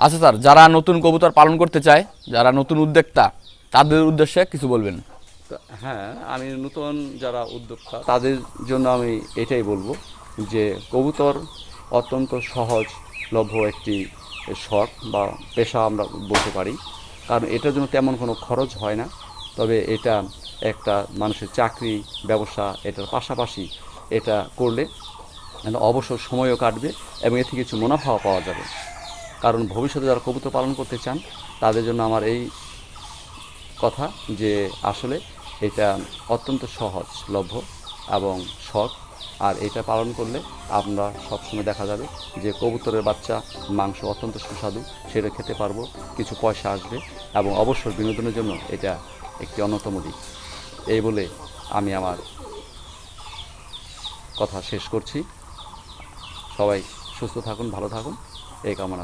আচ্ছা স্যার, যারা নতুন কবুতর পালন করতে চায়, যারা নতুন উদ্যোক্তা, তাদের উদ্দেশ্যে কিছু বলবেন। হ্যাঁ, আমি নতুন যারা উদ্যোক্তা তাদের জন্য আমি এটাই বলবো যে কবুতর অত্যন্ত সহজলভ্য একটি শখ বা পেশা আমরা বলতে পারি। কারণ এটার জন্য তেমন কোনো খরচ হয় না। তবে এটা একটা মানুষের চাকরি ব্যবসা এটার পাশাপাশি এটা করলে অবসর সময়ও কাটবে এবং এর থেকে কিছু মুনাফাও পাওয়া যাবে। কারণ ভবিষ্যতে যারা কবুতর পালন করতে চান তাদের জন্য আমার এই কথা যে আসলে এটা অত্যন্ত সহজলভ্য এবং শখ। আর এটা পালন করলে আমরা সবসময় দেখা যাবে যে কবুতরের বাচ্চা মাংস অত্যন্ত সুস্বাদু, সেটা খেতে পারবো, কিছু পয়সা আসবে এবং অবসর বিনোদনের জন্য এটা একটি অন্যতম দিক। এই বলে আমি আমার কথা শেষ করছি। সবাই সুস্থ থাকুন, ভালো থাকুন, এই কামনা